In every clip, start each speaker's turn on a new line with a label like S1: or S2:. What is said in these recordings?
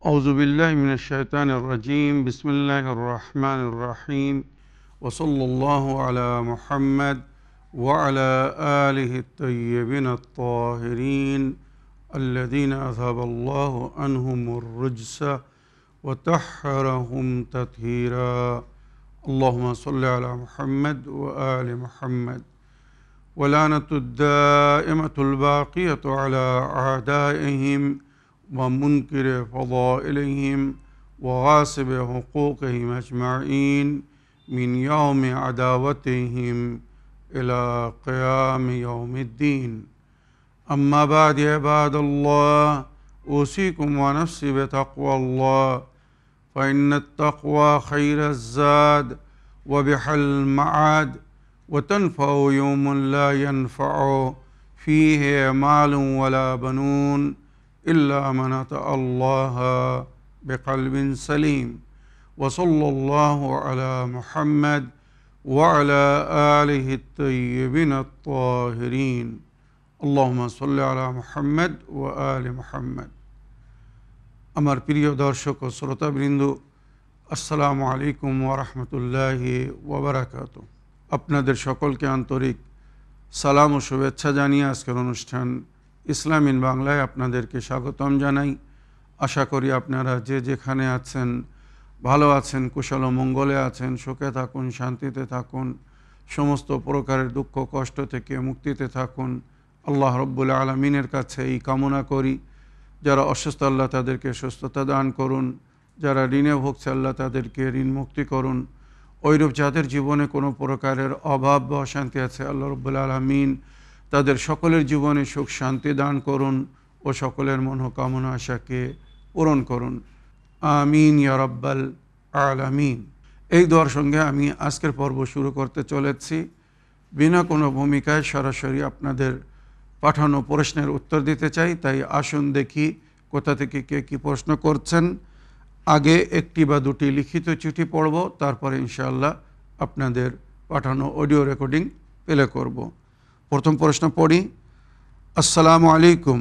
S1: أعوذ بالله من الشيطان الرجيم بسم الله الرحمن الرحيم وصلى الله على محمد وعلى آله الطيبين الطاهرين الذين أذهب الله عنهم الرجس وطهرهم تطهيرا اللهم صل على محمد وآل محمد ولعنة الدائمة الباقية على أعدائهم ومنكر فضائلهم وغاصب حقوقهم أجمعين من يوم عداوتهم إلى قيام يوم الدين أما بعد عباد الله أوصيكم ونفسي بتقوى الله فإن التقوى خير الزاد وبحل المعاد وتنفع يوم لا ينفع فيه مال ولا بنون إلا من أتى الله بقلب سليم وصلى الله على محمد وعلى آله الطيبين الطاهرين اللهم صل على محمد وآل محمد আমার প্রিয় দর্শক ও শ্রোতাবৃন্দ আসসালামু আলাইকুম ওয়া রাহমাতুল্লাহি ওয়া বারাকাতুহু আপনাদের সকলকে আন্তরিক সালাম ও শুভেচ্ছা জানিয়ে আজকের অনুষ্ঠান ইসলাম ইন বাংলায় আপনাদেরকে স্বাগতম জানাই। আশা করি আপনারা যে যেখানে আছেন ভালো আছেন, কুশল ও মঙ্গলে আছেন, সুখে থাকুন, শান্তিতে থাকুন, সমস্ত প্রকারের দুঃখ কষ্ট থেকে মুক্তিতে থাকুন। আল্লাহ রব্বুল আলামিনের কাছে এই কামনা করি। যারা অসুস্থ আল্লাহ তাদেরকে সুস্থতা দান করুন, যারা ঋণে ভুগছে আল্লাহ তাদেরকে ঋণ মুক্তি করুন। ওইরূপ যাদের জীবনে কোনো প্রকারের অভাব বা অশান্তি আছে আল্লাহ রব্বুল আলামিন তাদের সকলের জীবনে সুখ শান্তি দান করুন ও সকলের মনোকামনা আশাকে পূরণ করুন। আমিন ইয়া রাব্বাল আলামিন। এই দোয়ার সঙ্গে আমি আজকের পর্ব শুরু করতে চলেছি। বিনা কোনো ভূমিকায় সরাসরি আপনাদের পাঠানো প্রশ্নের উত্তর দিতে চাই। তাই আসুন দেখি কোথা থেকে কে কী প্রশ্ন করছেন। আগে একটি বা দুটি লিখিত চিঠি পড়ব, তারপরে ইনশাআল্লাহ আপনাদের পাঠানো অডিও রেকর্ডিং প্লে করব। প্রথম প্রশ্ন পড়ি। আসসালামু আলাইকুম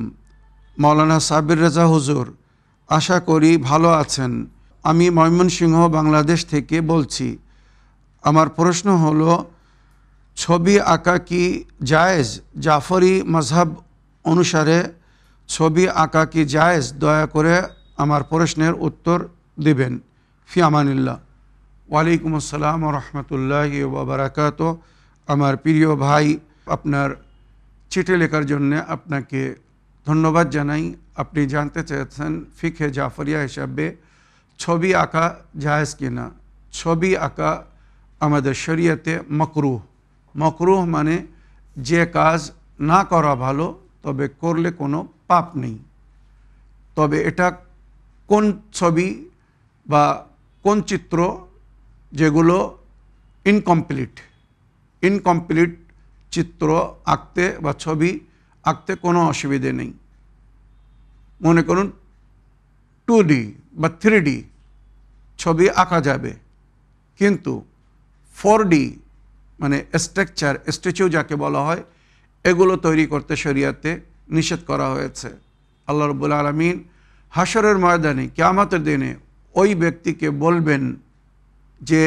S1: মাওলানা সাবির রেজা হুজুর, আশা করি ভালো আছেন। আমি ময়মনসিংহ বাংলাদেশ থেকে বলছি। আমার প্রশ্ন হলো, ছবি আঁকা কি জায়েজ? জাফরি মাযহাব অনুসারে ছবি আঁকা কি জায়েজ? দয়া করে আমার প্রশ্নের উত্তর দিবেন। ফি আমানিল্লাহ। ওয়ালাইকুম আসসালাম ওয়া রাহমাতুল্লাহি ওয়া বারাকাতুহু। আমার প্রিয় ভাই, আপনার চিঠি লেখার জন্যে আপনাকে ধন্যবাদ জানাই। আপনি জানতে চেয়েছেন ফিকহে জাফরিয়া হিসাবে ছবি আঁকা জায়েজ কিনা। ছবি আঁকা আমাদের শরীয়তে মাকরুহ। মাকরুহ মানে যে কাজ না করা ভালো, তবে করলে কোনো পাপ নেই। তবে এটা কোন ছবি বা কোন চিত্র যেগুলো ইনকমপ্লিট চিত্র আঁকতে বা ছবি আঁকতে কোনো অসুবিধে নেই। মনে করুন 2D বা 3D ছবি আঁকা যাবে, কিন্তু 4D মানে স্ট্যাচু যাকে বলা হয়, এগুলো তৈরি করতে শরিয়াতে নিষেধ করা হয়েছে। আল্লাহ রাব্বুল আলামিন হাশরের ময়দানে কিয়ামতের দিনে ওই ব্যক্তিকে বলবেন যে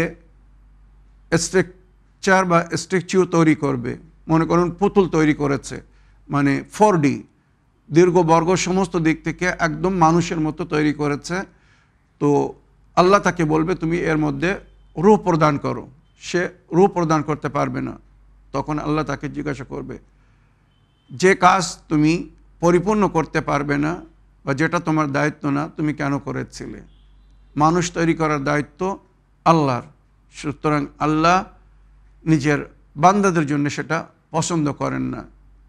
S1: স্ট্রাকচার বা স্ট্যাচু তৈরি করবে। মনে করুন পুতুল তৈরি করেছে, মানে 4D দীর্ঘ বর্গ সমস্ত দিক থেকে একদম মানুষের মতো তৈরি করেছে। তো আল্লাহ তাকে বলবে তুমি এর মধ্যে রূহ প্রদান করো। সে রূহ প্রদান করতে পারবে না। তখন আল্লাহ তাকে জিজ্ঞাসা করবে, যে কাজ তুমি পরিপূর্ণ করতে পারবে না বা যেটা তোমার দায়িত্ব না, তুমি কেন করেছিলে? মানুষ তৈরি করার দায়িত্ব আল্লাহর। সুতরাং আল্লাহ নিজের বান্দাদের জন্য সেটা পছন্দ করেন না।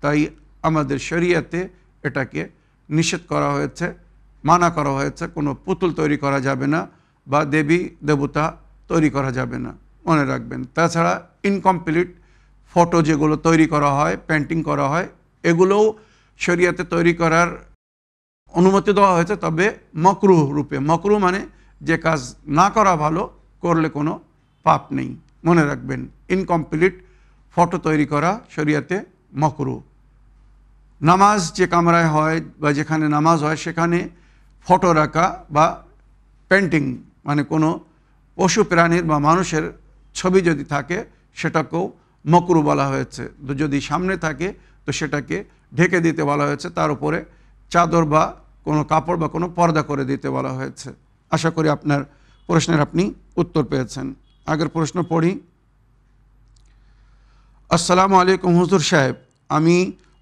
S1: তাই আমাদের শরিয়াতে এটাকে নিষেধ করা হয়েছে, মানা করা হয়েছে। কোনো পুতুল তৈরি করা যাবে না বা দেবী দেবতা তৈরি করা যাবে না, মনে রাখবেন। তাছাড়া ইনকমপ্লিট ফটো যেগুলো তৈরি করা হয়, পেন্টিং করা হয়, এগুলোও শরিয়াতে তৈরি করার অনুমতি দেওয়া হয়েছে, তবে মাকরুহ রূপে। মাকরুহ মানে যে কাজ না করা ভালো, করলে কোনো পাপ নেই, মনে রাখবেন। ইনকমপ্লিট ফটো তৈরি করা শরিয়াতে মাকরুহ। নামাজ যে কামরায় হয় বা যেখানে নামাজ হয়, সেখানে ফটো রাখা বা পেন্টিং মানে কোনো পশু প্রাণীর বা মানুষের ছবি যদি থাকে সেটাকেও মকরু বলা হয়েছে। তো যদি সামনে থাকে তো সেটাকে ঢেকে দিতে বলা হয়েছে, তার উপরে চাদর বা কোনো কাপড় বা কোনো পর্দা করে দিতে বলা হয়েছে। আশা করি আপনার প্রশ্নের আপনি উত্তর পেয়েছেন। আগের প্রশ্ন পড়ি। আসসালামু আলাইকুম হুজুর সাহেব, আমি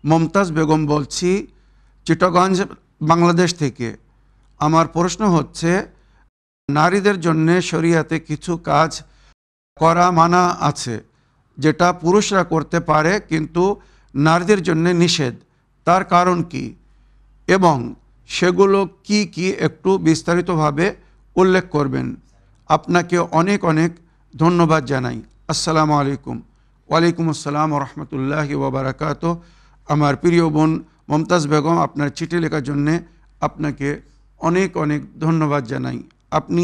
S1: মমতাজ বেগম বলছি চিটাগঞ্জ, বাংলাদেশ থেকে। আমার প্রশ্ন হচ্ছে, নারীদের জন্য শরিয়াতে কিছু কাজ করা মানা আছে যেটা পুরুষরা করতে পারে কিন্তু নারীদের জন্য নিষেধ, তার কারণ কি এবং সেগুলো কি কি একটু বিস্তারিতভাবে উল্লেখ করবেন। আপনাকে অনেক অনেক ধন্যবাদ জানাই। আসসালামু আলাইকুম। ওয়ালাইকুম আসসালাম ওয়া রাহমাতুল্লাহি ওয়া বারাকাতুহু। আমার প্রিয় বোন মমতাজ বেগম, আপনার চিঠি লেখার জন্যে আপনাকে অনেক অনেক ধন্যবাদ জানাই। আপনি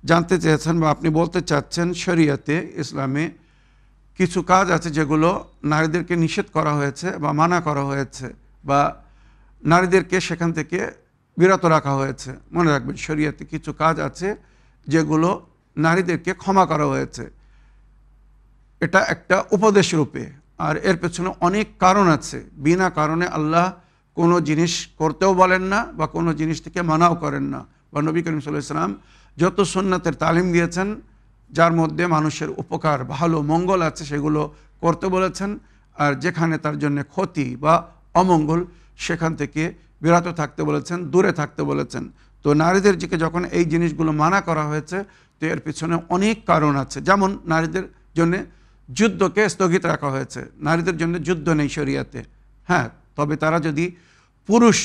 S1: জানতে চেয়েছেন বা আপনি বলতে চাচ্ছেন শরিয়াতে, ইসলামে কিছু কাজ আছে যেগুলো নারীদেরকে নিষেধ করা হয়েছে বা মানা করা হয়েছে বা নারীদেরকে সেখান থেকে বিরত রাখা হয়েছে। মনে রাখবেন, শরিয়াতে কিছু কাজ আছে যেগুলো নারীদেরকে ক্ষমা করা হয়েছে। এটা একটা উপদেশ রূপে, আর এর পেছনে অনেক কারণ আছে। বিনা কারণে আল্লাহ কোনো জিনিস করতেও বলেন না বা কোনো জিনিস থেকে মানাও করেন না। বা নবী করিম সাল্লাল্লাহু আলাইহি ওয়াসাল্লাম যত সুন্নাতের তালিম দিয়েছেন, যার মধ্যে মানুষের উপকার, ভালো, মঙ্গল আছে, সেগুলো করতে বলেছেন। আর যেখানে তার জন্য ক্ষতি বা অমঙ্গল, সেখান থেকে বিরত থাকতে বলেছেন, দূরে থাকতে বলেছেন। তো নারীদের দিকে যখন এই জিনিসগুলো মানা করা হয়েছে, তো এর পিছনে অনেক কারণ আছে। যেমন নারীদের জন্য যুদ্ধকে স্থগিত রাখা হয়েছে। নারীদের জন্য যুদ্ধ নেই শরিয়াতে, হ্যাঁ, তবে তারা যদি পুরুষ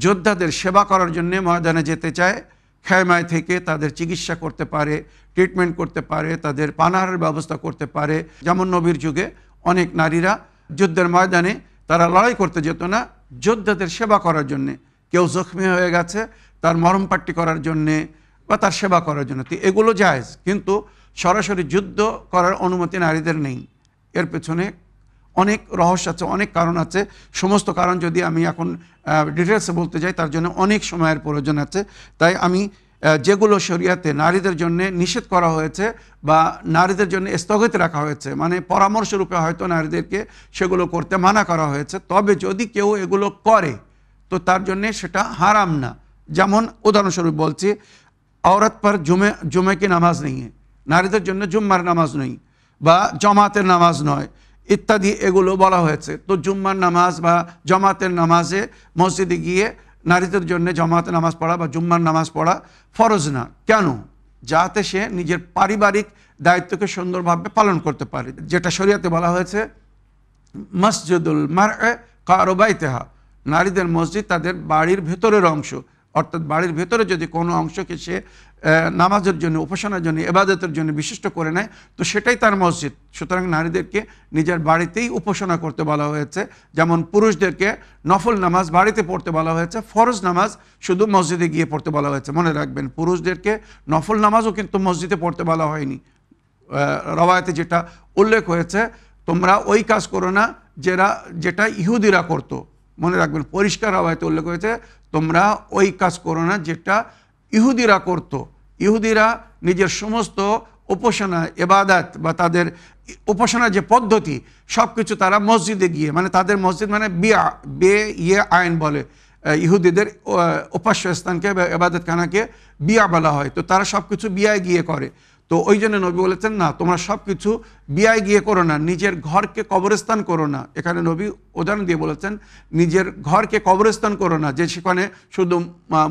S1: যোদ্ধাদের সেবা করার জন্য ময়দানে যেতে চায়, খেমায় থেকে তাদের চিকিৎসা করতে পারে, ট্রিটমেন্ট করতে পারে, তাদের পানাহারের ব্যবস্থা করতে পারে। যেমন নবীর যুগে অনেক নারীরা যুদ্ধের ময়দানে তারা লড়াই করতে যেত না, যোদ্ধাদের সেবা করার জন্যে। কেউ জখমি হয়ে গেছে, তার মরমপাট্টি করার জন্যে বা তার সেবা করার জন্য। তো এগুলো জায়েজ, কিন্তু সরাসরি যুদ্ধ করার অনুমতি নারীদের নেই। এর পেছনে অনেক রহস্য আছে, অনেক কারণ আছে। সমস্ত কারণ যদি আমি এখন ডিটেলসে বলতে যাই, তার জন্য অনেক সময়ের প্রয়োজন আছে। তাই আমি যেগুলো শরিয়াতে নারীদের জন্য নিষেধ করা হয়েছে বা নারীদের জন্য স্থগিত রাখা হয়েছে, মানে পরামর্শ রূপে হয়তো নারীদেরকে সেগুলো করতে মানা করা হয়েছে, তবে যদি কেউ এগুলো করে তো তার জন্যে সেটা হারাম না। যেমন উদাহরণস্বরূপ বলছি, औरत पर जुमे की नामाज नहीं है, নারীদের জন্য জুম্মার নামাজ নেই বা জমাতের নামাজ নয় ইত্যাদি, এগুলো বলা হয়েছে। তো জুম্মার নামাজ বা জমাতের নামাজে মসজিদে গিয়ে নারীদের জন্য জমাতের নামাজ পড়া বা জুম্মার নামাজ পড়া ফরজ না। কেন? যাতে সে নিজের পারিবারিক দায়িত্বকে সুন্দরভাবে পালন করতে পারে। যেটা শরিয়াতে বলা হয়েছে মসজিদুল মারআ কারু বাইতিহা, নারীদের মসজিদ তাদের বাড়ির ভেতরের অংশ। অর্থাৎ বাড়ির ভেতরে যদি কোনো অংশকে সে নামাজের জন্য, উপাসনার জন্য, ইবাদতের জন্য বিশিষ্ট করে নেয়, তো সেটাই তার মসজিদ। সুতরাং নারীদেরকে নিজের বাড়িতেই উপাসনা করতে বলা হয়েছে। যেমন পুরুষদেরকে নফল নামাজ বাড়িতে পড়তে বলা হয়েছে, ফরজ নামাজ শুধু মসজিদে গিয়ে পড়তে বলা হয়েছে। মনে রাখবেন, পুরুষদেরকে নফল নামাজও কিন্তু মসজিদে পড়তে বলা হয়নি। রওয়ায়াতে যেটা উল্লেখ হয়েছে, তোমরা ওই কাজ করো না যেটা ইহুদিরা করতো। মনে রাখবেন, পরিষ্কার রওয়ায়াতে উল্লেখ হয়েছে, তোমরা ওই কাজ করো না যেটা ইহুদিরা করতো। ইহুদিরা নিজের সমস্ত উপাসনা, ইবাদত বা তাদের উপাসনার যে পদ্ধতি, সব কিছু তারা মসজিদে গিয়ে, মানে তাদের মসজিদ মানে ইয়ে আইন বলে, ইহুদিদের উপাস্য স্থানকে বা ইবাদত খানাকে বিয়া বলা হয়। তো তারা সব কিছু বিয়ায় গিয়ে করে। তো ওই জন্য নবী বলেছেন, না, তোমরা সব কিছু বিয়ায় গিয়ে করো না, নিজের ঘরকে কবরস্থান করো না। এখানে নবী উদাহরণ দিয়ে বলেছেন, নিজের ঘরকে কবরস্থান করো না, যে সেখানে শুধু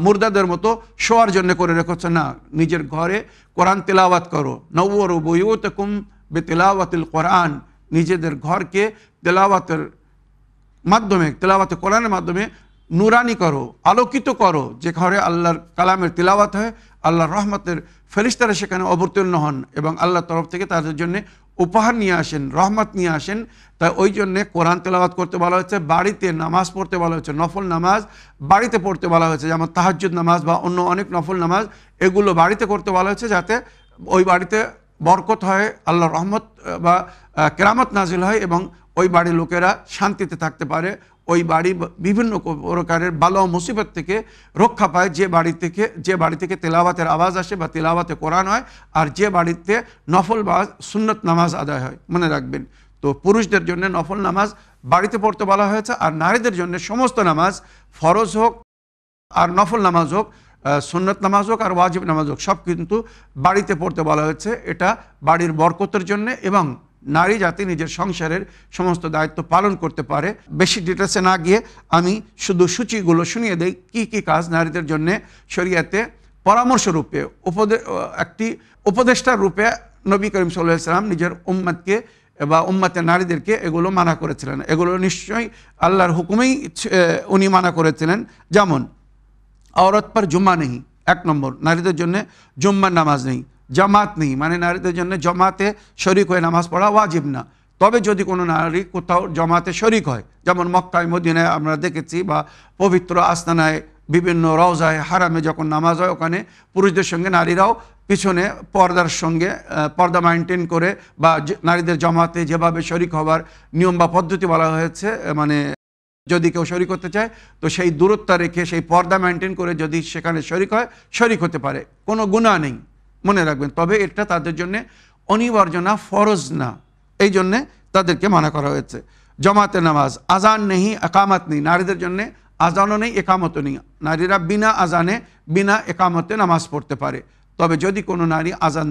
S1: মুর্দাদের মতো শোয়ার জন্য করে রেখেছে। না, নিজের ঘরে কোরআন তেলাওয়াত করো। নওয়ারু বুয়ুতাকুম বিতিলাওয়াতিল কোরআন, নিজেদের ঘরকে তেলাওয়াতের মাধ্যমে, তেলাওয়াতে কোরআনের মাধ্যমে নুরানি করো, আলোকিত করো। যে ঘরে আল্লাহর কালামের তিলাওয়াত হয়, আল্লাহর রহমতের ফেরেশতারা সেখানে অবতীর্ণ হন এবং আল্লাহর তরফ থেকে তাদের জন্য উপহার নিয়ে আসেন, রহমত নিয়ে আসেন। তাই ওই জন্যে কোরআন তেলাওয়াত করতে বলা হয়েছে, বাড়িতে নামাজ পড়তে বলা হয়েছে, নফল নামাজ বাড়িতে পড়তে বলা হয়েছে, যেমন তাহাজ্জুদ নামাজ বা অন্য অনেক নফল নামাজ, এগুলো বাড়িতে করতে বলা হয়েছে, যাতে ওই বাড়িতে বরকত হয়, আল্লাহর রহমত বা কেরামত নাজিল হয় এবং ওই বাড়ির লোকেরা শান্তিতে থাকতে পারে, ওই বাড়ি বিভিন্ন প্রকারের বালা ও মুসিবত থেকে রক্ষা পায় যে বাড়ি থেকে তেলাওয়াতের আওয়াজ আসে বা তেলাওয়াতে কোরআন হয়, আর যে বাড়িতে নফল বা সুন্নত নামাজ আদায় হয়। মনে রাখবেন, তো পুরুষদের জন্য নফল নামাজ বাড়িতে পড়তে বলা হয়েছে, আর নারীদের জন্য সমস্ত নামাজ, ফরজ হোক আর নফল নামাজ হোক, সুন্নত নামাজ হোক আর ওয়াজিব নামাজ হোক, সব কিন্তু বাড়িতে পড়তে বলা হয়েছে। এটা বাড়ির বরকতের জন্য এবং নারী যাতে নিজের সংসারের সমস্ত দায়িত্ব পালন করতে পারে। বেশি ডিটেলসে না গিয়ে আমি শুধু সূচিগুলো শুনিয়ে দেই কি কি কাজ নারীদের জন্য শরীয়তে পরামর্শ রূপে একটি উপদেষ্টার রূপে নবী করিম সাল্লাল্লাহু আলাইহি ওয়াসাল্লাম নিজের উম্মতকে বা উম্মতের নারীদেরকে এগুলো মানা করেছিলেন। এগুলো নিশ্চয়ই আল্লাহর হুকুমেই উনি মানা করেছিলেন। যেমন औरत पर जुम्मा नहीं, 1 নম্বর, নারীদের জন্য জুম্মার নামাজ নেই। জামাত নেই, মানে নারীদের জন্য জমাতে শরিক হয়ে নামাজ পড়া ওয়াজিব না। তবে যদি কোনো নারী কোথাও জমাতে শরিক হয়, যেমন মক্কায় মদিনায় আমরা দেখেছি, বা পবিত্র আস্তানায় বিভিন্ন রওজায় হারামে যখন নামাজ হয়, ওখানে পুরুষদের সঙ্গে নারীরাও পিছনে পর্দার সঙ্গে পর্দা মেনটেন করে, বা নারীদের জমাতে যেভাবে শরিক হবার নিয়ম বা পদ্ধতি বলা হয়েছে, মানে যদি কেউ শরিক হতে চায় তো সেই দূরত্ব রেখে সেই পর্দা মেনটেন করে যদি সেখানে শরিক হয়, শরিক হতে পারে, কোনো গুনাহ নেই। মনে রাখবেন, তবে এটা তাদের জন্য অনিবার্য না, ফরজ না, এই জন্যে তাদেরকে মানা করা হয়েছে। জমাতে নামাজ, আজান নেই, একামত নেই, নারীদের জন্য আজানও নেই, একামতও নেই। নারীরা বিনা আজানে বিনা একামতে নামাজ পড়তে পারে। তবে যদি কোনো নারী আজান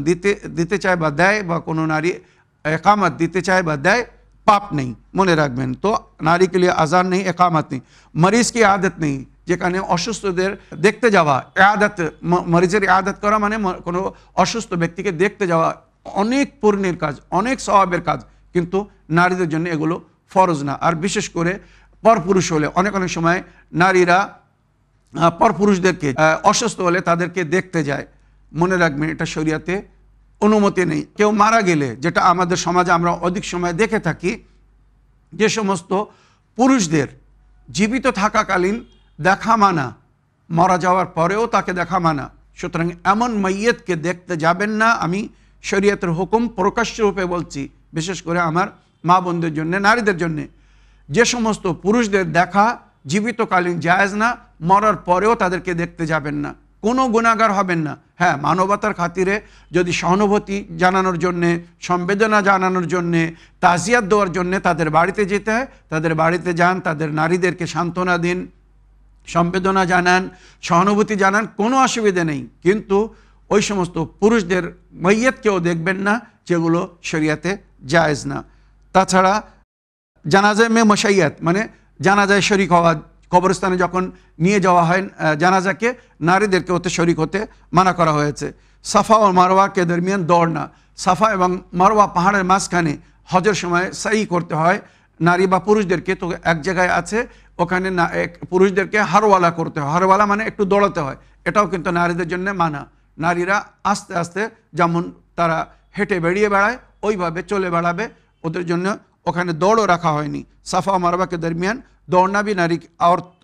S1: দিতে চায় বা দেয়, বা কোনো নারী একামত দিতে চায় বা দেয়, পাপ নেই। মনে রাখবেন, তো নারী के लिए আজান নেই, একামত নেই। মরিজ কি আদত নেই, যেখানে অসুস্থদের দেখতে যাওয়া, আদত, মরিজের আদত করা মানে কোনো অসুস্থ ব্যক্তিকে দেখতে যাওয়া অনেক পুণ্যের কাজ, অনেক সওয়াবের কাজ, কিন্তু নারীদের জন্য এগুলো ফরজ না। আর বিশেষ করে পরপুরুষ হলে অনেক সময় নারীরা পরপুরুষদেরকে অসুস্থ হলে তাদেরকে দেখতে যায়। মনে রাখবেন, এটা শরিয়াতে অনুমতি নেই। কেউ মারা গেলে, যেটা আমাদের সমাজে আমরা অধিক সময় দেখে থাকি, যে সমস্ত পুরুষদের জীবিত থাকাকালীন দেখা মানা, মারা যাওয়ার পরেও তাকে দেখা মানা, সুতরাং এমন মাইয়তকে দেখতে যাবেন না। আমি শরীয়তের হুকুম প্রকাশ্য রূপে বলছি, বিশেষ করে আমার মা বোনদের জন্য, নারীদের জন্য। যে সমস্ত পুরুষদের দেখা জীবিতকালীন জায়েজ না, মরার পরেও তাদেরকে দেখতে যাবেন না, কোনো গুনাহগার হবেন না। হ্যাঁ, মানবতার খাতিরে যদি সহানুভূতি জানানোর জন্যে, সম্বেদনা জানানোর জন্যে, তাজিয়াত দেওয়ার জন্যে তাদের বাড়িতে যেতে হয়, তাদের বাড়িতে যান, তাদের নারীদেরকে সান্ত্বনা দিন, সম্বেদনা জানান, সহানুভূতি জানান, কোনো অসুবিধা নেই। কিন্তু ওই সমস্ত পুরুষদের মাইয়ত কেউ দেখবেন না, যেগুলো শরিয়াতে জায়েজ না। তাছাড়া জানাজায় মে মশাইয়াত, মানে জানাজায় শরিক হওয়া, কবরস্থানে যখন নিয়ে যাওয়া হয় জানাজাকে, নারীদেরকে ওতে শরিক হতে মানা করা হয়েছে। সাফা ও মারওয়াকে দরমিয়ান দৌড়না, সাফা এবং মারওয়া পাহাড়ের মাঝখানে হজের সময় সাই করতে হয় নারী বা পুরুষদেরকে। তো এক জায়গায় আছে, ওখানে পুরুষদেরকে হারওয়ালা করতে হয়। হারওয়ালা মানে একটু দৌড়াতে হয়, এটাও কিন্তু নারীদের জন্য মানা। নারীরা আস্তে আস্তে যেমন তারা হেঁটে বেরিয়ে বেড়ায়, ওইভাবে চলে বেড়াবে, ওদের জন্য ওখানে দৌড়ও রাখা হয়নি। সাফা ও মারওয়া के दरमियान दौड़ना भी नारी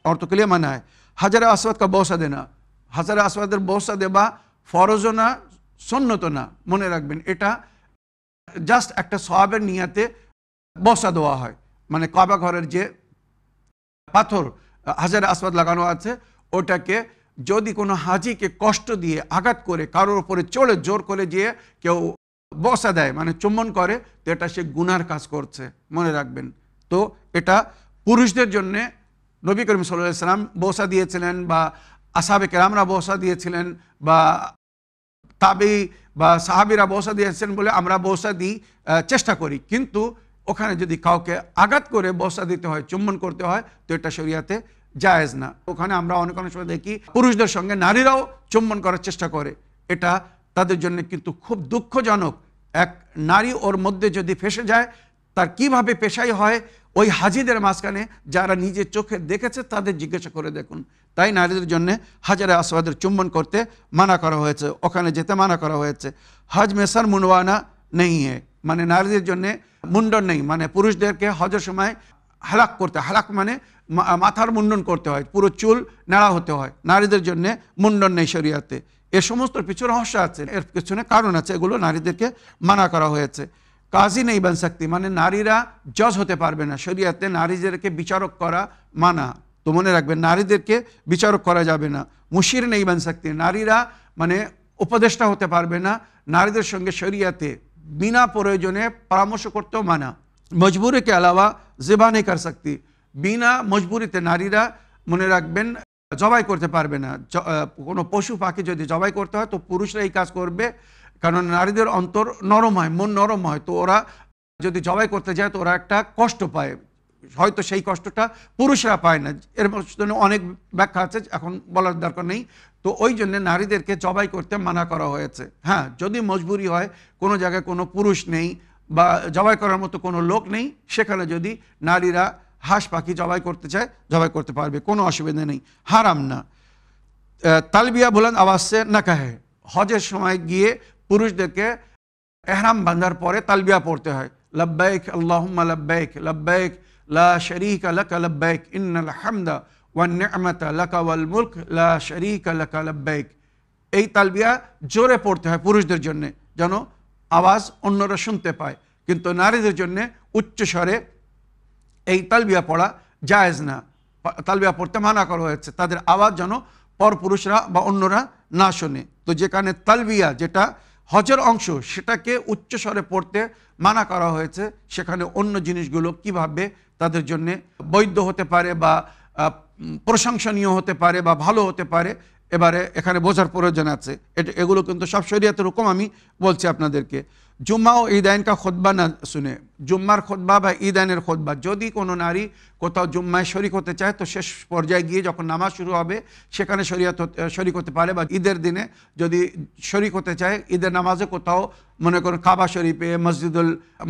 S1: औरतों के लिए मना है। हजर আসওয়াদ का बोसा देना, हजर আসওয়াদের बोसा দেওয়া ফরজও না, সুন্নতও না। মনে রাখবেন, এটা জাস্ট একটা সওয়াবের নিয়তে বসা দেওয়া হয়। মানে কাবা ঘরের যে পাথর হাজার আসওয়াদ লাগানো আছে, ওটাকে যদি কোনো হাজিকে কষ্ট দিয়ে আঘাত করে কারোর উপরে চড়ে জোর করে দিয়ে কেউ বসা দেয়, মানে চুম্বন করে, তো এটা সে গুনার কাজ করছে। মনে রাখবেন, তো এটা পুরুষদের জন্যে নবী করিম সাল্লাল্লাহু আলাইহি ওয়াসাল্লাম বসা দিয়েছিলেন, বা আসহাবে কেরামরা বসা দিয়েছিলেন, বা তাবি বা সাহাবিরা বসা দিয়েছেন বলে আমরা বসা দিই, চেষ্টা করি। কিন্তু ওখানে যদি কাউকে আঘাত করে বসা দিতে হয়, চুম্বন করতে হয়, তো এটা শরিয়াতে জায়েজ না। ওখানে আমরা অনেক সময় দেখি পুরুষদের সঙ্গে নারীরাও চুম্বন করার চেষ্টা করে, এটা তাদের জন্য কিন্তু খুব দুঃখজনক। এক নারী ওর মধ্যে যদি ফেসে যায়, তার কিভাবে পেশাই হয়, ওই হাজিদের মাঝখানে যারা নিজের চোখে দেখেছে তাদের জিজ্ঞাসা করে দেখুন। তাই নারীদের জন্য হাজারে আসওয়াদের চুম্বন করতে মানা করা হয়েছে, ওখানে যেতে মানা করা হয়েছে। হজ में सर मुंडवाना नहीं है, মানে নারীদের জন্য মুন্ডন নেই, মানে পুরুষদেরকে হজের সময় হালাক করতে, হালাক মানে মাথার মুন্ডন করতে হয়, পুরো চুল নেড়া হতে হয়। নারীদের জন্য মুন্ডন নেই শরিয়াতে। এ সমস্ত পিছনে রহস্য আছে, এর পিছনে কারণ আছে, এগুলো নারীদেরকে মানা করা হয়েছে। কাজী নেই বান सकती, মানে নারীরা জজ হতে পারবে না। শরীয়তে নারীদেরকে বিচারক করা মানা। তো মনে রাখবেন, নারীদেরকে বিচারক করা যাবে না। মুশির নেই বান सकती, নারীরা মানে উপদেষ্টা হতে পারবে না। নারীদের সঙ্গে শরীয়তে বিনা প্রয়োজনে পরামর্শ করতেও মানা। মজবুরি के अलावा ज़िबा नहीं कर सकती, বিনা মজবুরিতে নারীরা মনে রাখবেন জবাই করতে পারবে না। কোনো পশু পাখি যদি জবাই করতে হয় তো পুরুষরা এই কাজ করবে, কারণ নারীদের অন্তর নরম হয়, মন নরম হয়। তো ওরা যদি জবাই করতে যায় তো ওরা একটা কষ্ট পায়, হয়তো সেই কষ্টটা পুরুষরা পায় না। এর জন্য অনেক ব্যাখ্যা আছে, এখন বলার দরকার নেই। তো ওই জন্য নারীদেরকে জবাই করতে মানা করা হয়েছে। হ্যাঁ, যদি মজবুরি হয়, কোনো জায়গায় কোনো পুরুষ নেই বা জবাই করার মতো কোনো লোক নেই, সেখানে যদি নারীরা হাঁস পাখি জবাই করতে চায় জবাই করতে পারবে, কোনো অসুবিধা নেই, হারাম না। তালবিয়া বুলন্দ আওয়াজ সে না কাহে, হজের সময় গিয়ে পুরুষদেরকে এহরাম বাঁধার পরে তালবিয়া পড়তে হয়। লব্বাইক আল্লাহুম্মা লব্বাইক, লব্বাইক লা শারীকা লাকা লব্বাইক, ইন্নাল হামদা ওয়ান নি'মাতা লাকা ওয়াল মুলক লা শারীকা লাকা লব্বাইক। এই তালবিয়া জোরে পড়তে হয় পুরুষদের জন্য, যেন আওয়াজ অন্যরা শুনতে পায়। কিন্তু নারীদের জন্য উচ্চ স্বরে এই তালবিয়া পড়া জায়েজ না, তালবিয়া পড়তে মানা করা হয়েছে, তাদের আওয়াজ যেন পরপুরুষরা বা অন্যরা না শোনে। তো যেখানে তালবিয়া যেটা হজের অংশ সেটাকে উচ্চ স্বরে পড়তে মানা করা হয়েছে, সেখানে অন্য জিনিসগুলো কিভাবে তাদের জন্য বৈধ হতে পারে বা প্রশংসনীয় হতে পারে বা ভালো হতে পারে, এবারে এখানে বোঝার প্রয়োজন আছে। এগুলো কিন্তু সব শরীয়তের হুকুম আমি বলছি আপনাদেরকে। জুম্মা ও ঈদাইন কা খুতবা না শুনে, জুম্মার খুতবা বা ঈদাইনের খুতবা, যদি কোনো নারী কোথাও জুম্মায় শরিক হতে চায় তো শেষ পর্যায়ে গিয়ে যখন নামাজ শুরু হবে সেখানে শরিক হতে পারে, বা ঈদের দিনে যদি শরিক হতে চায় ঈদের নামাজে কোথাও মনে করুন কাবা শরীফে,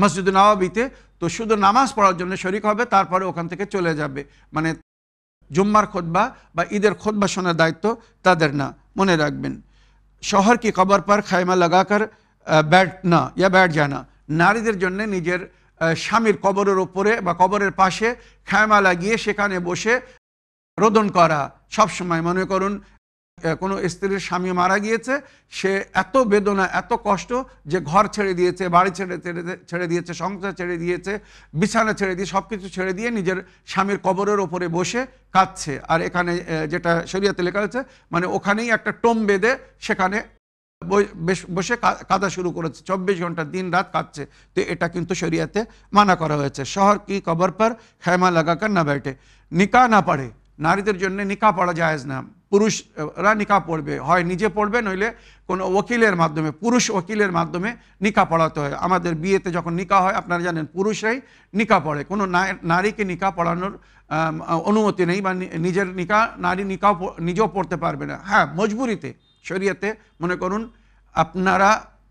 S1: মসজিদ নববীতে, তো শুধু নামাজ পড়ার জন্য শরিক হবে, তারপরে ওখান থেকে চলে যাবে। মানে জুম্মার খুতবা বা ঈদের খুতবা শোনার দায়িত্ব তাদের না, মনে রাখবেন। শহর কি কবর পর খায়মা লাগাকর बैठना या बैठ जाना, নারীদের জন্য নিজের স্বামীর কবরের উপরে বা কবরের পাশে খায়মা লাগিয়ে সেখানে বসে রোদন করা। সব সময় মনে করুন কোনো স্ত্রীর স্বামী মারা গিয়েছে, সে এত বেদনা এত কষ্ট যে ঘর ছেড়ে দিয়েছে, বাড়ি ছেড়ে দিয়েছে, সংসার ছেড়ে দিয়েছে, বিছানা ছেড়ে দিয়ে সব কিছু ছেড়ে দিয়ে নিজের স্বামীর কবরের ওপরে বসে কাঁদছে। আর এখানে যেটা শরীয়তে লেখা আছে, মানে ওখানেই একটা টোম বেঁধে সেখানে বসে কাঁদা শুরু করেছে, 24 ঘন্টা দিন রাত কাঁদছে। তো এটা কিন্তু শরীয়তে মানা করা হয়েছে। শহর কি কবর পর খেমা লাগাকার না बैठे, নিকাহ না পড়ে, নারীদের জন্য নিকাহ পড়া জায়েজ না। পুরুষরা নিকাহ পড়বে, হয় নিজে পড়বে, নইলে কোনো ওকিলের মাধ্যমে, পুরুষ ওকিলের মাধ্যমে নিকাহ পড়াতে হয়। আমাদের বিয়েতে যখন নিকাহ হয় আপনারা জানেন পুরুষরাই নিকাহ পড়ে, কোনো নারীকে নিকাহ পড়ানোর অনুমতি নেই, বা নিজের নারী নিকাহ নিজেও পড়তে পারবে না। হ্যাঁ, মজবুরিতে শরীয়তে মনে করুন আপনারা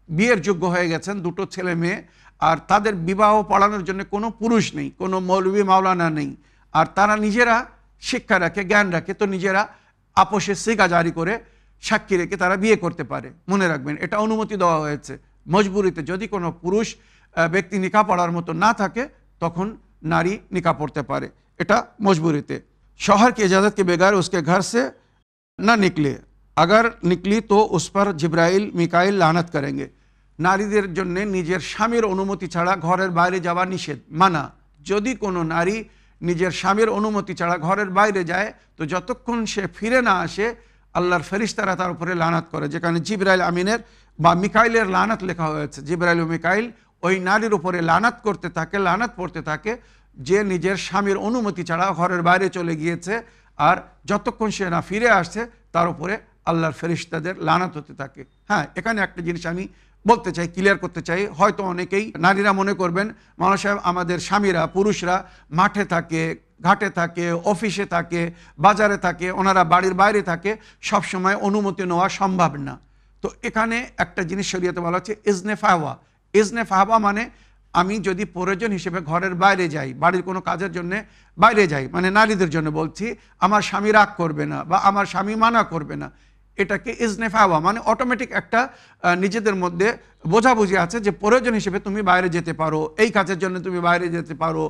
S1: বিয়ের যোগ্য হয়ে গেছেন, দুটো ছেলে মেয়ে, আর তাদের বিবাহ পড়ানোর জন্য কোনো পুরুষ নেই, কোনো মৌলবি মাওলানা নেই, আর তারা নিজেরা শিক্ষা রাখে, জ্ঞান রাখে, তো নিজেরা আপোষে সিগা জারি করে সাক্ষী রেখে তারা বিয়ে করতে পারে। মনে রাখবেন এটা অনুমতি দেওয়া হয়েছে। মজবুরিতে যদি কোনো পুরুষ ব্যক্তি নিকাহ পড়ার মতো না থাকে তখন নারী নিকাহ পড়তে পারে, এটা মজবুরিতে। शौहर की इजाज़त के बगैर उसके घर से न निकले, अगर निकली तो उस पर जिब्राइल मिकाइल लानत करेंगे। নারীদের জন্য নিজের স্বামীর অনুমতি ছাড়া ঘরের বাইরে যাওয়া নিষেধ, মানা। যদি কোনো নারী নিজের স্বামীর অনুমতি ছাড়া ঘরের বাইরে যায় তো যতক্ষণ সে ফিরে না আসে আল্লাহর ফেরেশতারা তার উপরে লানাত করে। যেখানে জিবরাইল আমিনের বা মিকাইলের লানাত লেখা হয়েছে, জিবরাইল ও মিকাইল ওই নারীর উপরে লানাত করতে থাকে, লানাত পড়তে থাকে যে নিজের স্বামীর অনুমতি ছাড়া ঘরের বাইরে চলে গিয়েছে, আর যতক্ষণ সে না ফিরে আসছে তার উপরে আল্লাহর ফেরেশতাদের লানাত হতে থাকে। হ্যাঁ, এখানে একটা জিনিস আমি বলতে চাই, ক্লিয়ার করতে চাই। হয়তো অনেকেই নারীরা মনে করবেন মাওলানা সাহেব আমাদের স্বামীরা, পুরুষরা মাঠে থাকে, ঘাটে থাকে, অফিসে থাকে, বাজারে থাকে, ওনারা বাড়ির বাইরে থাকে, সব সময় অনুমতি নেওয়া সম্ভব না। তো এখানে একটা জিনিস শরীয়তে বলা হচ্ছে ইজনে ফাহওয়া। ইজনে ফাহওয়া মানে আমি যদি প্রয়োজন হিসেবে ঘরের বাইরে যাই, বাড়ির কোনো কাজের জন্য বাইরে যাই, মানে নারীদের জন্য বলছি, আমার স্বামী রাগ করবে না বা আমার স্বামী মানা করবে না, এটাকে ইজনে ফাওয়া মানে অটোমেটিক একটা নিজেদের মধ্যে বোঝাবুঝি আছে যে প্রয়োজন হিসেবে তুমি বাইরে যেতে পারো, এই কাজের জন্য তুমি বাইরে যেতে পারো,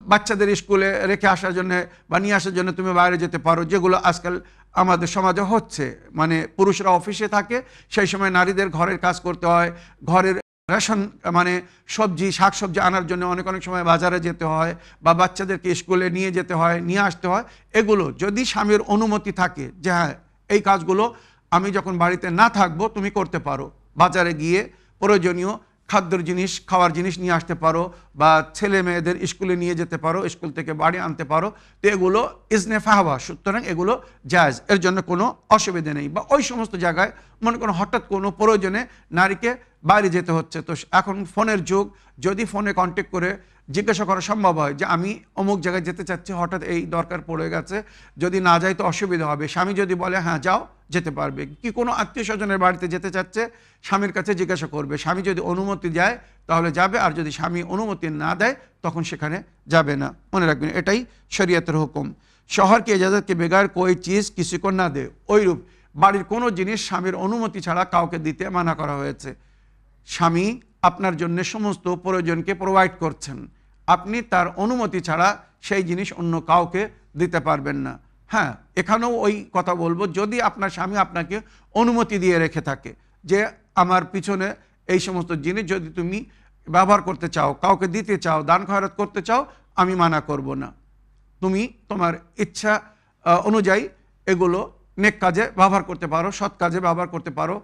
S1: বাচ্চাদের স্কুলে রেখে আসার জন্য বা নিয়ে আসার জন্য তুমি বাইরে যেতে পারো, যেগুলো আজকাল আমাদের সমাজে হচ্ছে। মানে পুরুষরা অফিসে থাকে, সেই সময় নারীদের ঘরের কাজ করতে হয়, ঘরের রেশন মানে সবজি শাকসবজি আনার জন্য অনেক অনেক সময় বাজারে যেতে হয়, বা বাচ্চাদেরকে স্কুলে নিয়ে যেতে হয়, নিয়ে আসতে হয়, এগুলো যদি স্বামীর অনুমতি থাকে যে হ্যাঁ এই কাজগুলো আমি যখন বাড়িতে না থাকবো তুমি করতে পারো, বাজারে গিয়ে প্রয়োজনীয় খাদ্যের জিনিস খাওয়ার জিনিস নিয়ে আসতে পারো, বা ছেলে মেয়েদের স্কুলে নিয়ে যেতে পারো, স্কুল থেকে বাড়ি আনতে পারো, তো এগুলো ইজনে ফাহওয়া, সুতরাং এগুলো জায়েজ, এর জন্য কোনো অসুবিধা নেই। বা ওই সমস্ত জায়গায় মনে করো হঠাৎ কোনো প্রয়োজনে নারীকে বাইরে যেতে হচ্ছে, তো এখন ফোনের যুগ, যদি ফোনে কন্ট্যাক্ট করে জিজ্ঞাসা করা সম্ভব হয় যে আমি অমুক জায়গায় যেতে চাচ্ছি, হঠাৎ এই দরকার পড়ে গেছে, যদি না যাই তো অসুবিধা হবে, স্বামী যদি বলে হ্যাঁ যাও যেতে পারবে। কি কোনো আত্মীয় স্বজনের বাড়িতে যেতে চাচ্ছে, স্বামীর কাছে জিজ্ঞাসা করবে, স্বামী যদি অনুমতি দেয় তাহলে যাবে, আর যদি স্বামী অনুমতি না দেয় তখন সেখানে যাবে না। মনে রাখবেন এটাই শরীয়তের হুকুম। শহর কি ইজাজত के बगैर कोई चीज़ किसी को ना दे, ওইরূপ বাড়ির কোনো জিনিস স্বামীর অনুমতি ছাড়া কাউকে দিতে মানা করা হয়েছে। স্বামী আপনার জন্য সমস্ত প্রয়োজনকে প্রোভাইড করছেন, আপনি তার অনুমতি ছাড়া সেই জিনিস অন্য কাউকে দিতে পারবেন না। হ্যাঁ, এখানেও ওই কথা বলবো, যদি আপনার স্বামী আপনাকে অনুমতি দিয়ে রেখে থাকে যে আমার পিছনে এই সমস্ত জিনিস যদি তুমি ব্যবহার করতে চাও, কাউকে দিতে চাও, দান খয়রাত করতে চাও, আমি মানা করব না, তুমি তোমার ইচ্ছা অনুযায়ী এগুলো নেক কাজে ব্যবহার করতে পারো, সৎ কাজে ব্যবহার করতে পারো,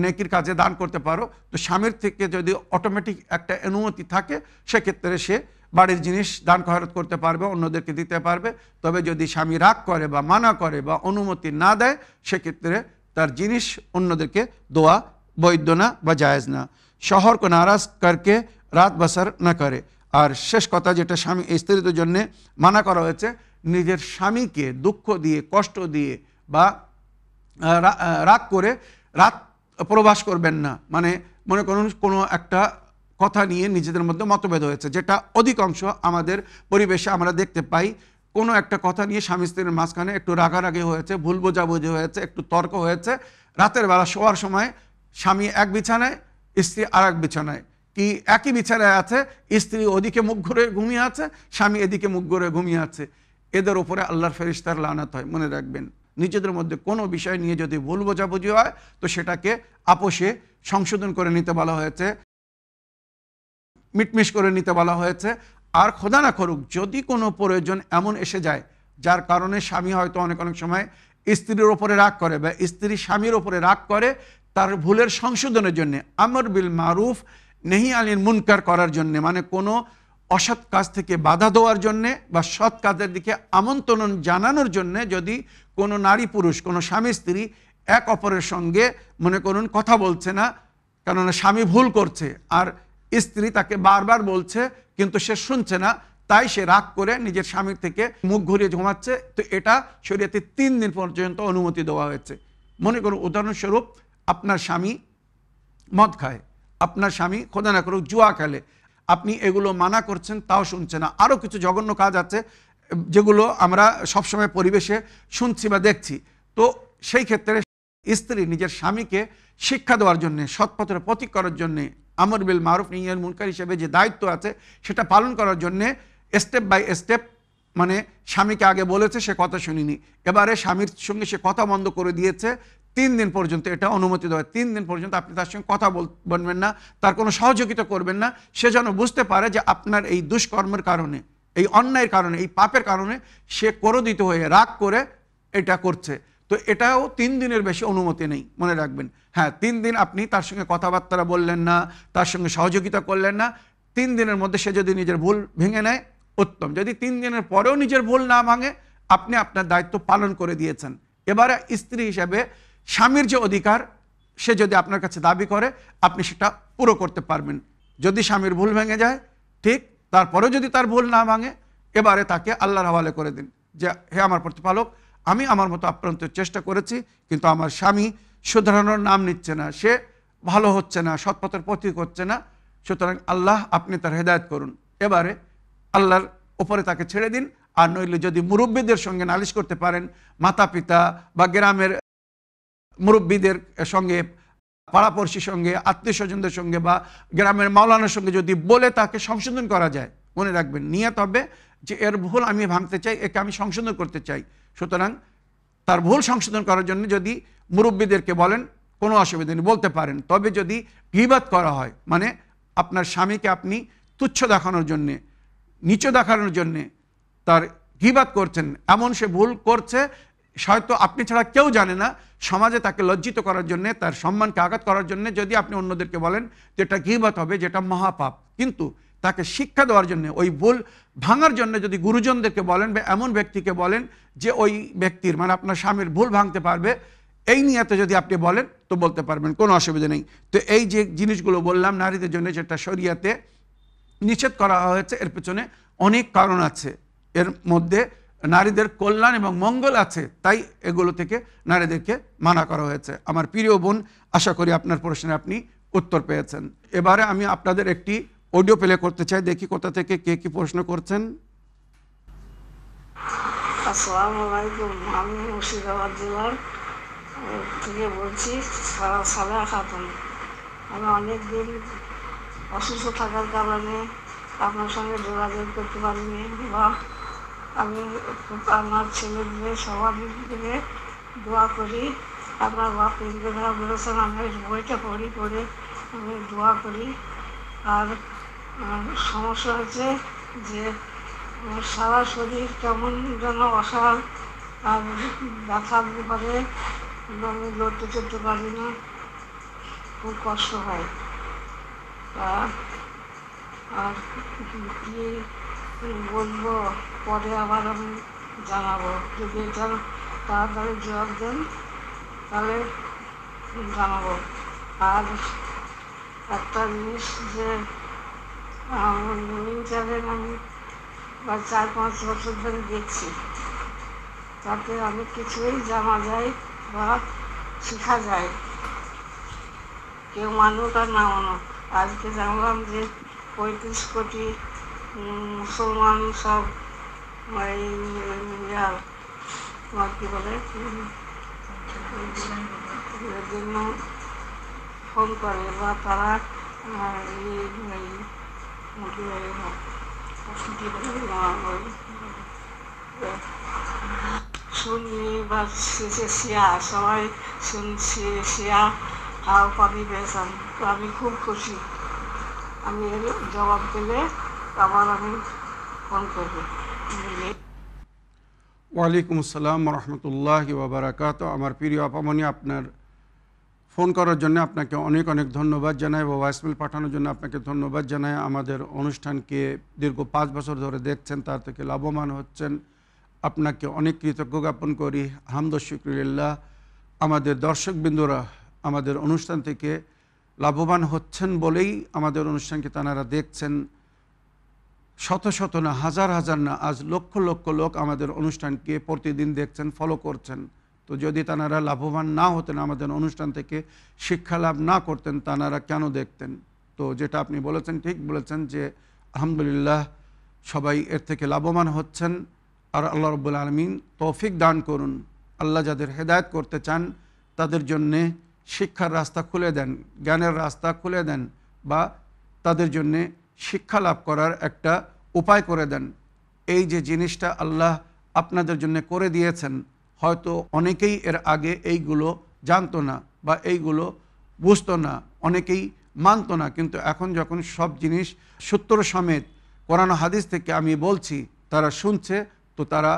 S1: নেকির কাজে দান করতে পারো। তো স্বামীর থেকে যদি অটোমেটিক একটা অনুমতি থাকে সেক্ষেত্রে সে বাড়ির জিনিস দান খয়রাত করতে পারবে, অন্যদেরকে দিতে পারবে। তবে যদি স্বামী রাগ করে বা মানা করে বা অনুমতি না দেয় সেক্ষেত্রে তার জিনিস অন্যদেরকে দেওয়া বৈধ না বা জায়েজ না। শহর কো নারাজ করকে রাত বসর না করে। আর শেষ কথা যেটা স্বামী স্ত্রীদের জন্য মানা করা হয়েছে, নিজের স্বামীকে দুঃখ দিয়ে কষ্ট দিয়ে বা রাগ করে রাত প্রবাস করবেন না। মানে মনে করুন কোনো একটা কথা নিয়ে নিজেদের মধ্যে মতভেদ হয়েছে, যেটা অধিকাংশ আমাদের পরিবেশে আমরা দেখতে পাই, কোনো একটা কথা নিয়ে স্বামী স্ত্রীর মাঝখানে একটু রাগারাগি হয়েছে, ভুল বোঝাবুঝি হয়েছে, একটু তর্ক হয়েছে, রাতের বেলা শোয়ার সময় স্বামী এক বিছানায়, স্ত্রী আর এক বিছানায়, কি একই বিছানায় আছে, স্ত্রী ওদিকে মুখ ঘুরে ঘুমিয়ে আছে, স্বামী এদিকে মুখ ঘুরে ঘুমিয়ে আছে, এদের উপরে আল্লাহর ফেরেশতার লানত হয়। মনে রাখবেন, নিজেদের মধ্যে কোনো বিষয় নিয়ে যদি ভুল বোঝাবুঝি হয় তো সেটাকে আপোষে সংশোধন করে নিতে বলা হয়েছে, মিটমিশ করে নিতে বলা হয়েছে। আর খোদা না করুক যদি কোনো প্রয়োজন এমন এসে যায় যার কারণে স্বামী হয়তো অনেক অনেক সময় স্ত্রীর ওপরে রাগ করে বা স্ত্রী স্বামীর ওপরে রাগ করে, তার ভুলের সংশোধনের জন্য, আমর বিল মারুফ নেহি আনিল মুনকার করার জন্যে, মানে কোনো অসৎ কাজ থেকে বাধা দেওয়ার জন্যে বা সৎ কাজের দিকে আমন্ত্রণ জানানোর জন্যে, যদি কোনো নারী পুরুষ, কোনো স্বামী স্ত্রী এক অপরের সঙ্গে মনে করুন কথা বলছে না, কেননা স্বামী ভুল করছে আর স্ত্রী তাকে বারবার বলছে কিন্তু সে শুনছে না, তাই সে রাগ করে নিজের স্বামীর থেকে মুখ ঘুরিয়ে ঘুমাচ্ছে, তো এটা শরীয়তে 3 দিন পর্যন্ত অনুমতি দেওয়া হয়েছে। মনে করুন উদাহরণস্বরূপ আপনার স্বামী মদ খায়, আপনার স্বামী খোদা না করুক জুয়া খেলে, আপনি এগুলো মানা করছেন তাও শুনছে না, আরও কিছু জঘন্য কাজ আছে যেগুলো আমরা সবসময় পরিবেশে শুনছি বা দেখছি। তো সেই ক্ষেত্রে স্ত্রী নিজের স্বামীকে শিক্ষা দেওয়ার জন্যে, সৎপথের প্রতীক করার জন্যে, আমর বিল মারুফ নাহি আনিল মুনকার হিসেবে যে দায়িত্ব আছে সেটা পালন করার জন্যে স্টেপ বাই স্টেপ, মানে স্বামীকে আগে বলেছে সে কথা শুনিনি, এবারে স্বামীর সঙ্গে সে কথা বন্ধ করে দিয়েছে, 3 দিন পর্যন্ত এটা অনুমতি দেওয়া। 3 দিন পর্যন্ত আপনি তার সঙ্গে কথা বলবেন না, তার কোনো সহযোগিতা করবেন না, সে যেন বুঝতে পারে যে আপনার এই দুষ্কর্মের কারণে, এই অন্যায়ের কারণে, এই পাপের কারণে সে ক্রোধিত হয়ে রাগ করে এটা করছে। তো এটাও 3 দিনের বেশি অনুমতি নেই, মনে রাখবেন। হ্যাঁ, 3 দিন আপনি তার সঙ্গে কথাবার্তা বললেন না, তার সঙ্গে সহযোগিতা করলেন না, 3 দিনের মধ্যে সে যদি নিজের ভুল ভেঙে নেয় উত্তম, যদি 3 দিনের পরেও নিজের ভুল না ভাঙে আপনি আপনার দায়িত্ব পালন করে দিয়েছেন। এবারে স্ত্রী হিসাবে স্বামীর যে অধিকার সে যদি আপনার কাছে দাবি করে আপনি সেটা পুরো করতে পারবেন। যদি স্বামীর ভুল ভেঙে যায় ঠিক, তারপরেও যদি তার ভুল না ভাঙে এবারে তাকে আল্লাহর হাওয়ালে করে দিন যে হে আমার প্রতিপালক, আমি আমার মতো আপ্রান্ত চেষ্টা করেছি কিন্তু আমার স্বামী শুধরানোর নাম নিচ্ছে না, সে ভালো হচ্ছে না, সৎপথের পথিক হচ্ছে না, সুতরাং আল্লাহ আপনি তার হেদায়েত করুন। এবারে আল্লাহর ওপরে তাকে ছেড়ে দিন। আর নইলে যদি মুরব্বীদের সঙ্গে নালিশ করতে পারেন, মাতা পিতা বা গ্রামের মুরব্বীদের সঙ্গে, পাড়াপড়শির সঙ্গে, আত্মীয় স্বজনদের সঙ্গে বা গ্রামের মাওলানার সঙ্গে যদি বলে তাকে সংশোধন করা যায়, মনে রাখবেন নিয়ত হবে যে এর ভুল আমি ভাঙতে চাই, একে আমি সংশোধন করতে চাই। সুতরাং তার ভুল সংশোধন করার জন্য যদি মুরব্বীদেরকে বলেন কোনো অসুবিধা নেই, বলতে পারেন। তবে যদি গীবত করা হয়, মানে আপনার স্বামীকে আপনি তুচ্ছ দেখানোর জন্যে, নিচু দেখানোর জন্যে তার গীবত করছেন, এমন সে ভুল করছে হয়তো আপনি ছাড়া কেউ জানে না, সমাজে তাকে লজ্জিত করার জন্য, তার সম্মানকে আঘাত করার জন্য যদি আপনি অন্যদেরকে বলেন যে এটা গীবত হবে, যেটা মহাপাপ, কিন্তু তাকে শিক্ষা দেওয়ার জন্য, ওই ভুল ভাঙার জন্য যদি গুরুজনদেরকে বলেন বা এমন ব্যক্তিকে বলেন যে ওই ব্যক্তির মানে আপনার স্বামীর ভুল ভাঙতে পারবে, এই নিয়তে যদি আপনি বলেন তো বলতে পারবেন, কোনো অসুবিধা নেই। তো এই যে জিনিসগুলো বললাম নারীদের জন্য যেটা শরিয়াতে নিষেধ করা হয়েছে, এর পেছনে অনেক কারণ আছে, এর মধ্যে নারীদের কল্যাণ এবং মঙ্গল আছে, তাই এগুলো থেকে নারীদেরকে মানা করা হয়েছে। আমার প্রিয় বোন, আশা করি আপনার প্রশ্নে আপনি উত্তর পেয়েছেন। এবারে আমি আপনাদের একটি অডিও প্লে করতে চাই, দেখি কোথা থেকে কে কি প্রশ্ন করছেন।
S2: আসসালামু আলাইকুম, আমি মুর্শিদাবাদ জেলার থেকে বলছি, সালেহা খাতুন। আমি অনেক দিন অসুস্থ থাকার কারণে আপনার সঙ্গে যোগাযোগ করতে পারিনি, বা আমি আমার ছেলেদের সবার দিকে দোয়া করি। আপনার বাপ কথা বলেছেন, আমি বইটা পড়ে আমি দোয়া করি। আর সমস্যা হচ্ছে যে সারা শরীর কেমন যেন অসাড় আর ব্যথা পারে, আমি লড়তে চড়তে পারি না, খুব কষ্ট হয়। আর কি বলবো পরে আবার আমি জানাবো, যদি এটা তাড়াতাড়ি জবাব দেন তাহলে জানাবো। আর একটা জিনিস যে চ্যানেল আমি 4-5 বছর ধরে দেখছি, তাতে অনেক কিছুই জানা যায় বা শেখা যায়, কেউ মানুক আর না মানুক। আজকে জানলাম যে 35 কোটি মুসলমান সব কি বলে জন্য ফোন করে, বা তারা শুনি বা শিয়া সবাই শুনছি, শিয়া আর পানি পেয়েছেন, তো আমি খুব খুশি। আমি এর জবাব পেলে আবার আমি ফোন করব।
S1: ওয়ালাইকুম আসসালাম রহমতুল্লাহি ওয়া বারাকাতুহু। আমার প্রিয় আপামনি, আপনার ফোন করার জন্য আপনাকে অনেক অনেক ধন্যবাদ জানাই, বা ভয়েসমেল পাঠানোর জন্য আপনাকে ধন্যবাদ জানাই। আমাদের অনুষ্ঠানকে দীর্ঘ 5 বছর ধরে দেখছেন, তার থেকে লাভবান হচ্ছেন, আপনাকে অনেক কৃতজ্ঞ জ্ঞাপন করি। হামদ ও শুকরিল্লাহ। আমাদের দর্শকবৃন্দরা আমাদের অনুষ্ঠান থেকে লাভবান হচ্ছেন বলেই আমাদের অনুষ্ঠানকে তাঁরা দেখছেন। শত শত না, হাজার হাজার না, আজ লক্ষ লক্ষ লোক আমাদের অনুষ্ঠানকে প্রতিদিন দেখছেন, ফলো করছেন। তো যদি তাঁরা লাভবান না হতেন, আমাদের অনুষ্ঠান থেকে শিক্ষা লাভ না করতেন, তাঁরা কেন দেখতেন? তো যেটা আপনি বলেছেন ঠিক বলেছেন যে আলহামদুলিল্লাহ সবাই এর থেকে লাভবান হচ্ছেন। আর আল্লাহ রাব্বুল আলামিন তৌফিক দান করুন। আল্লাহ যাদের হেদায়েত করতে চান তাদের জন্যে শিক্ষার রাস্তা খুলে দেন, জ্ঞানের রাস্তা খুলে দেন, বা তাদের জন্যে শিক্ষা লাভ করার একটা উপায় করে দেন। এই যে জিনিসটা আল্লাহ আপনাদের জন্য করে দিয়েছেন, হয়তো অনেকেই এর আগে এইগুলো জানতো না বা এইগুলো বুঝতো না, অনেকেই মানতো না, কিন্তু এখন যখন সব জিনিস সূত্র সমেত কোরআন হাদিস থেকে আমি বলছি, তারা শুনছে, তো তারা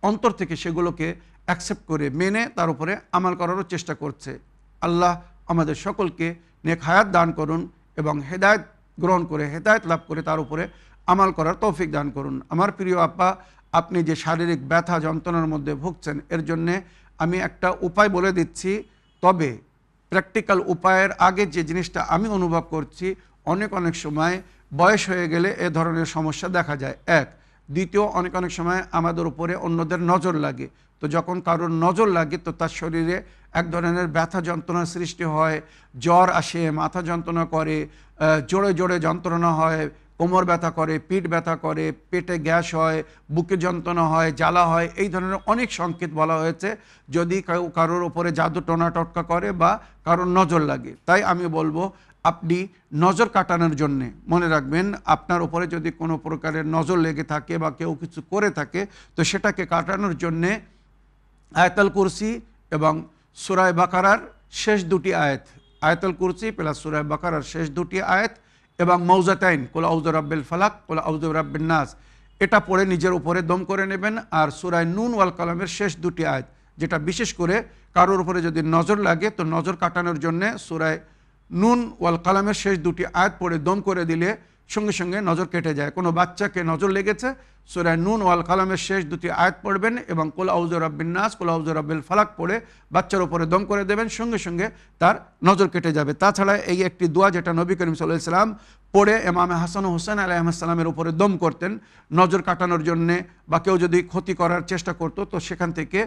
S1: অন্তর থেকে সেগুলোকে অ্যাকসেপ্ট করে মেনে তার উপরে আমাল করারও চেষ্টা করছে। আল্লাহ আমাদের সকলকে নেক হায়াত দান করুন এবং হেদায়েত গ্রহণ করে, হেদায়েত লাভ করে তার উপরে আমাল করার তৌফিক দান করুন। আমার প্রিয় আপা, আপনি যে শারীরিক ব্যথা যন্ত্রণার মধ্যে ভুগছেন, এর জন্যে আমি একটা উপায় বলে দিচ্ছি, তবে প্র্যাকটিক্যাল উপায়ের আগে যে জিনিসটা আমি অনুভব করছি, অনেক অনেক সময় বয়স হয়ে গেলে এ ধরনের সমস্যা দেখা যায়। দ্বিতীয়, অনেক অনেক সময় আমাদের উপরে অন্যদের নজর লাগে। তো যখন কারোর নজর লাগে তো তার শরীরে এক ধরনের ব্যথা যন্ত্রণার সৃষ্টি হয়, জ্বর আসে, মাথা যন্ত্রণা করে, জোরে জোরে যন্ত্রণা হয়, কোমর ব্যথা করে, পিঠ ব্যথা করে, পেটে গ্যাস হয়, বুকে যন্ত্রণা হয়, জ্বালা হয়, এই ধরনের অনেক সংকেত বলা হয়েছে যদি কারোর উপরে জাদু টোনা টটকা করে বা কারোর নজর লাগে। তাই আমি বলবো, আপনি নজর কাটানোর জন্যে মনে রাখবেন, আপনার উপরে যদি কোনো প্রকারের নজর লেগে থাকে বা কেউ কিছু করে থাকে, তো সেটাকে কাটানোর জন্যে আয়াতুল কুরসি এবং সূরা বাকারার শেষ দুটি আয়াত, আয়াতুল কুরসি প্লাস সূরা বাকারার শেষ দুটি আয়াত এবং মৌজাতাইন কুল আউযু রাব্বিল ফালাক কুল আউযু রাব্বিন নাস, এটা পড়ে নিজের উপরে দম করে নেবেন। আর সূরা নুন ওয়াল কালামের শেষ দুটি আয়াত, যেটা বিশেষ করে কারোর উপরে যদি নজর লাগে তো নজর কাটানোর জন্য সূরা নুন ওয়াল কালামের শেষ দুটি আয়াত পড়ে দম করে দিলে সঙ্গে সঙ্গে নজর কেটে যায়। কোনো বাচ্চাকে নজর লেগেছে, সূরা নুন ওয়াল কালামের শেষ দুটি আয়াত পড়বেন এবং কুল আউযু রাব্বিন নাস কুল আউযু রাব্বিল ফালাক পড়ে বাচ্চার উপরে দম করে দেবেন, সঙ্গে সঙ্গে তার নজর কেটে যাবে। তাছাড়া এই একটি দোয়া যেটা নবী করিম সাল্লাল্লাহু আলাইহি ওয়াসাল্লাম পড়ে ইমাম হাসান ও হুসাইন আলাইহিসসালামের উপরে দম করতেন নজর কাটানোর জন্যে, বা কেউ যদি ক্ষতি করার চেষ্টা করতো তো সেখান থেকে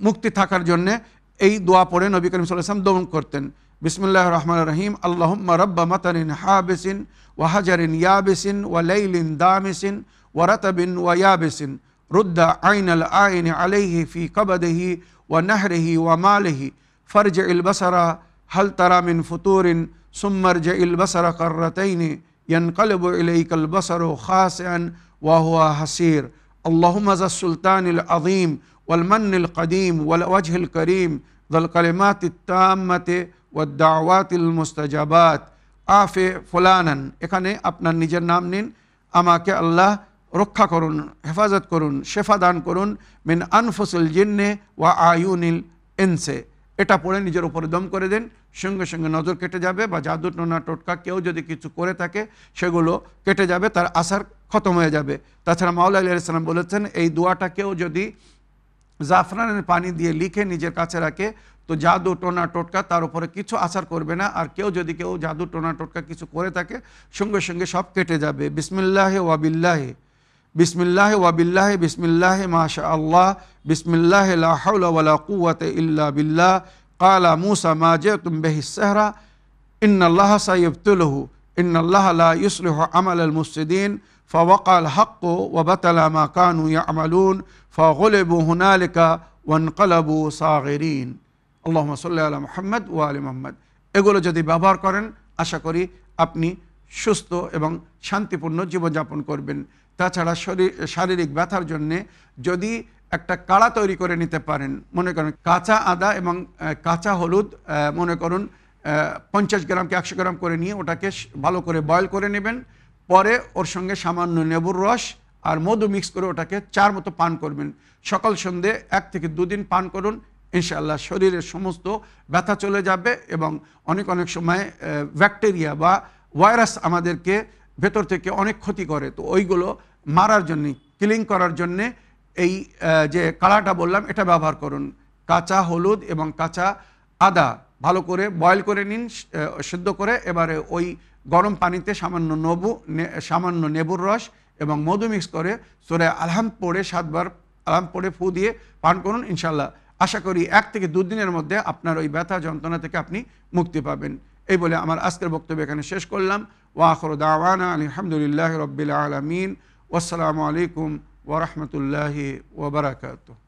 S1: মুক্তি থাকার জন্যে এই দোয়া পড়ে নবী করিম সাল্লাল্লাহু আলাইহি ওয়াসাল্লাম দম করতেন। বিসমিল্লাহির রাহমানির রহিম। আল্লাহুম্মা রাব্বা মাতারিন হাবিসিন ওয়া হাজারিন ইয়াবিসিন ওয়া লাইলিন দামিসিন ওয়া রাতাবিন ওয়া ইয়াবিসিন রুদ্দা আইনাল আইনি আলাইহি ফি কবদিহি ওয়া নাহরিহি ওয়া মালিহি ফারজিল বাসারা হাল তারা মিন ফুতুরিন সুম্মা রজিল বাসারা কাররাতাইনি ইয়ানকালিবু ইলাইকাল বাসারু খাসিআন ওয়া হুয়া হাসির। আল্লাহুম্মা যাস সুলতানিল আযীম ওয়াল মান্নিল কদীম ওয়াল ওয়াজহিল করিম যাল কালিমাতিত তাম্মাতি ওয়াদ দাওয়াতিল মুস্তাজাবাত আফে ফুলানান। এখানে আপনার নিজের নাম নিন। আমাকে আল্লাহ রক্ষা করুন, হেফাজত করুন, শেফা দান করুন মিন আনফুসিল জিন্নে ওয়া আয়ুনিল ইনসে। এটা পড়ে নিজের উপরে দম করে দেন, সঙ্গে সঙ্গে নজর কেটে যাবে, বা জাদু টোনা টোটকা কেউ যদি কিছু করে থাকে সেগুলো কেটে যাবে, তার আসার খতম হয়ে যাবে। তাছাড়া মাওলা আলী আলাইহিস সালাম বলেছেন এই দোয়াটা কেউ যদি জাফরানের পানি দিয়ে লিখে নিজের কাছে রাখে তো জাদু টোনা টোটকা তার উপরে কিছু আসার করবে না। আর কেউ জাদু টোনা টোটকা কিছু করে থাকে সঙ্গে সঙ্গে সব কেটে যাবে। বিসমিল্লাহি ওয়া বিল্লাহি, বিসমিল্লাহি ওয়া বিল্লাহি, বিসমিল্লাহি মাশা আল্লাহ, বিসমিল্লাহি লা হাওলা ওয়ালা কুওয়াতা ইল্লা বিল্লাহ। ক্বালা মূসা মা জিতুম বিহিস সিহরা ইন্নাল্লাহা সাইয়ুবতিলুহু ইন্নাল্লাহা লা ইউসলিহু আমালাল মুফসিদিন ফাওয়াকাল হাক্কু ওয়া বাতালা মা কানু ইয়ামালুন ফাগুলিবু হুনালিকা ওয়ানকালাবু সাগিরিন। আল্লাহুম্মা সাল্লি আলা মুহাম্মদ ওয়া আলি মুহাম্মদ। এগুলো যদি ব্যবহার করেন আশা করি আপনি সুস্থ এবং শান্তিপূর্ণ জীবনযাপন করবেন। তাছাড়া শারীরিক ব্যথার জন্যে যদি একটা কাড়া তৈরি করে নিতে পারেন, মনে করেন কাঁচা আদা এবং কাঁচা হলুদ মনে করুন 50 গ্রাম কি 100 গ্রাম করে নিয়ে ওটাকে ভালো করে বয়েল করে নেবেন, পরে ওর সঙ্গে সামান্য লেবুর রস আর মধু মিক্স করে ওটাকে চার মতো পান করবেন। সকাল সন্ধে 1 থেকে 2 দিন পান করুন, ইনশাআল্লাহ শরীরের সমস্ত ব্যথা চলে যাবে। এবং অনেক সময় ব্যাকটেরিয়া বা ভাইরাস আমাদেরকে ভেতর থেকে অনেক ক্ষতি করে, তো ওইগুলো মারার জন্যে, কিলিং করার জন্যে এই যে কাড়াটা বললাম এটা ব্যবহার করুন। কাঁচা হলুদ এবং কাঁচা আদা ভালো করে বয়েল করে নিন, সিদ্ধ করে এবারে ওই গরম পানিতে সামান্য নেবুর রস এবং মধু মিক্স করে সূরা আলহাম পড়ে 7 বার আলহাম পড়ে ফু দিয়ে পান করুন। ইনশাআল্লাহ আশা করি 1 থেকে 2 দিনের মধ্যে আপনার ওই ব্যথা যন্ত্রণা থেকে আপনি মুক্তি পাবেন। এই বলে আমার আজকের বক্তব্য এখানে শেষ করলাম। ওয়া আখিরু দাওয়ানা আলহামদুলিল্লাহি রাব্বিল আলামিন। ওয়াসসালামু আলাইকুম ওয়া রাহমাতুল্লাহি ওয়া বারাকাতুহু।